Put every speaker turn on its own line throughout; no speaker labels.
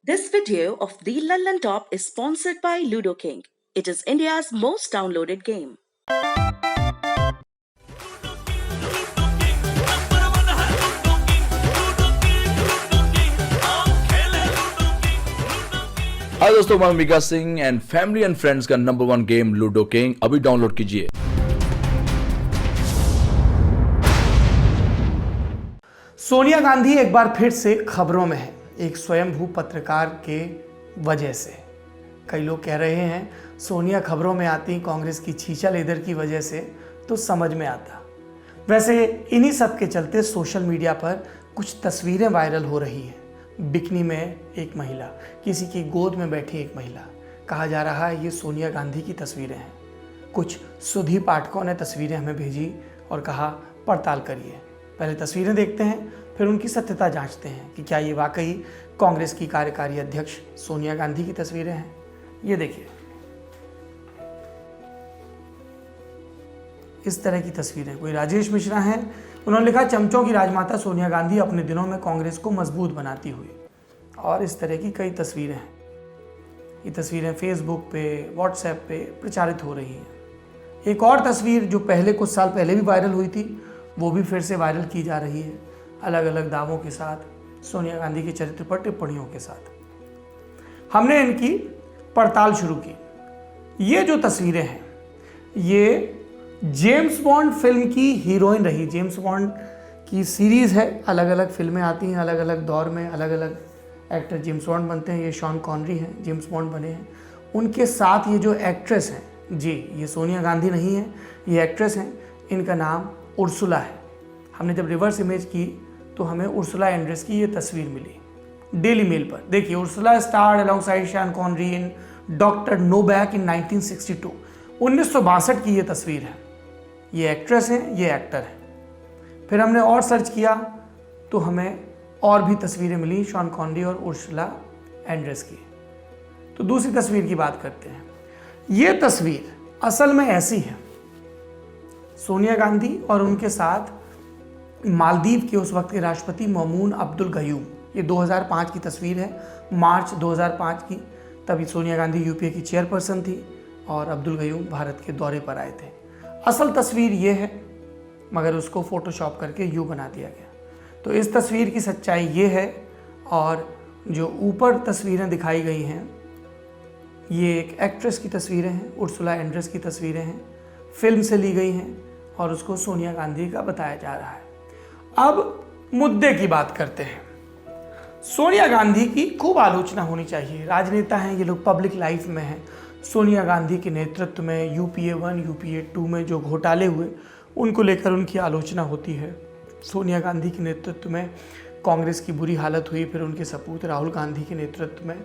This video of the Lallan Top is sponsored by Ludo King. It is India's most downloaded game.
Hi दोस्तों, मैं Vikas Singh and family and friends का नंबर 1 game Ludo King अभी download कीजिए।
सोनिया गांधी एक बार फिर से खबरों में है, एक स्वयंभू पत्रकार के वजह से। कई लोग कह रहे हैं सोनिया खबरों में आती कांग्रेस की छीछा लीडर की वजह से, तो समझ में आता। वैसे इन्हीं सब के चलते सोशल मीडिया पर कुछ तस्वीरें वायरल हो रही हैं। बिकनी में एक महिला, किसी की गोद में बैठी एक महिला, कहा जा रहा है ये सोनिया गांधी की तस्वीरें हैं। कुछ सुधी पाठकों ने तस्वीरें हमें भेजी और कहा पड़ताल करिए। पहले तस्वीरें देखते हैं, फिर उनकी सत्यता जांचते हैं कि क्या ये वाकई कांग्रेस की कार्यकारी अध्यक्ष सोनिया गांधी की तस्वीरें हैं। ये देखिए, इस तरह की तस्वीरें। कोई राजेश मिश्रा हैं, उन्होंने लिखा चमचों की राजमाता सोनिया गांधी अपने दिनों में कांग्रेस को मजबूत बनाती हुई। और इस तरह की कई तस्वीरें हैं। ये तस्वीरें फेसबुक पे, व्हाट्सएप पे प्रचारित हो रही हैं। एक और तस्वीर जो पहले कुछ साल पहले भी वायरल हुई थी, वो भी फिर से वायरल की जा रही है, अलग अलग दावों के साथ, सोनिया गांधी के चरित्र पर टिप्पणियों के साथ। हमने इनकी पड़ताल शुरू की। ये जो तस्वीरें हैं, ये जेम्स बॉन्ड फिल्म की हीरोइन रही। जेम्स बॉन्ड की सीरीज़ है, अलग अलग फिल्में आती हैं, अलग अलग दौर में अलग अलग एक्टर जेम्स बॉन्ड बनते हैं। ये शॉन कॉनरी हैं, जेम्स बॉन्ड बने हैं। उनके साथ ये जो एक्ट्रेस हैं, जी ये सोनिया गांधी नहीं है, ये एक्ट्रेस हैं, इनका नाम उर्सुला है। हमने जब रिवर्स इमेज की तो हमें उर्सुला एंड्रेस की ये तस्वीर मिली डेली मेल पर। देखिए, Ursula starred alongside Sean Connery in Doctor No back in 1962। 1962 की ये तस्वीर है। ये एक्ट्रेस हैं, ये एक्टर हैं। फिर हमने और सर्च किया तो हमें और भी तस्वीरें मिली शॉन कॉनरी और उर्सुला एंड्रेस की। तो दूसरी तस्वीर की बात करते हैं। ये तस्वीर असल में ऐसी है, सोनिया गांधी और उनके साथ मालदीव के उस वक्त के राष्ट्रपति ममून अब्दुल गयूम। ये 2005 की तस्वीर है, मार्च 2005 की। तभी सोनिया गांधी यूपीए की चेयरपर्सन थी और अब्दुल गयूम भारत के दौरे पर आए थे। असल तस्वीर ये है, मगर उसको फोटोशॉप करके यूँ बना दिया गया। तो इस तस्वीर की सच्चाई ये है, और जो ऊपर तस्वीरें दिखाई गई हैं, ये एक एक्ट्रेस की तस्वीरें हैं, उर्सुला एंड्रेस की तस्वीरें हैं, फिल्म से ली गई हैं और उसको सोनिया गांधी का बताया जा रहा है। अब मुद्दे की बात करते हैं। सोनिया गांधी की खूब आलोचना होनी चाहिए। राजनेता हैं ये लोग, पब्लिक लाइफ में हैं। सोनिया गांधी के नेतृत्व में यूपीए 1, यूपीए 2 में जो घोटाले हुए, उनको लेकर उनकी आलोचना होती है। सोनिया गांधी के नेतृत्व में कांग्रेस की बुरी हालत हुई, फिर उनके सपूत राहुल गांधी के नेतृत्व में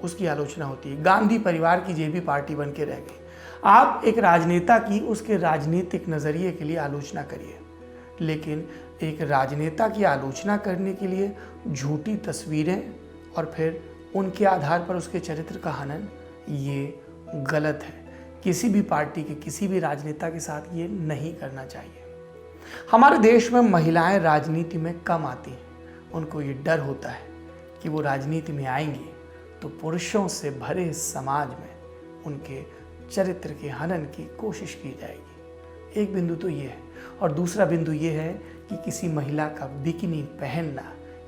उसकी आलोचना होती है। गांधी परिवार की जेबी पार्टी बन के रह गई। आप एक राजनेता की उसके राजनीतिक नज़रिए के लिए आलोचना करिए, लेकिन एक राजनेता की आलोचना करने के लिए झूठी तस्वीरें और फिर उनके आधार पर उसके चरित्र का हनन, ये गलत है। किसी भी पार्टी के, किसी भी राजनेता के साथ ये नहीं करना चाहिए। हमारे देश में महिलाएं राजनीति में कम आती हैं। उनको ये डर होता है कि वो राजनीति में आएंगी तो पुरुषों से भरे समाज में उनके चरित्र के हनन की कोशिश की जाएगी। एक बिंदु तो ये है, और दूसरा बिंदु ये है कि किसी महिला का बिकिनी पहनना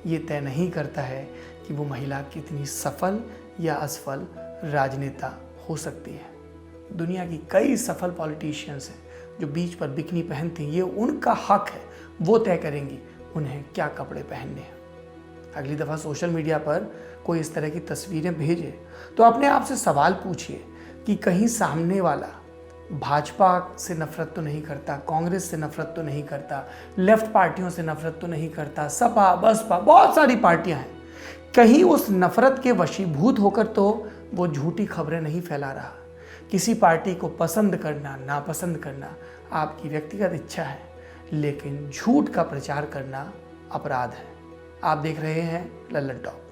ये तय नहीं करता है कि वो महिला कितनी सफल या असफल राजनेता हो सकती है। दुनिया की कई सफल पॉलिटिशियंस हैं जो बीच पर बिकनी पहनती हैं। ये उनका हक है, वो तय करेंगी उन्हें क्या कपड़े पहनने हैं। अगली दफ़ा सोशल मीडिया पर कोई इस तरह की तस्वीरें भेजे तो अपने आप से सवाल पूछिए कि कहीं सामने वाला भाजपा से नफरत तो नहीं करता, कांग्रेस से नफरत तो नहीं करता, लेफ्ट पार्टियों से नफरत तो नहीं करता, सपा बसपा बहुत सारी पार्टियां हैं, कहीं उस नफरत के वशीभूत होकर तो वो झूठी खबरें नहीं फैला रहा। किसी पार्टी को पसंद करना, नापसंद करना आपकी व्यक्तिगत इच्छा है, लेकिन झूठ का प्रचार करना अपराध है। आप देख रहे हैं लल्लन टॉप।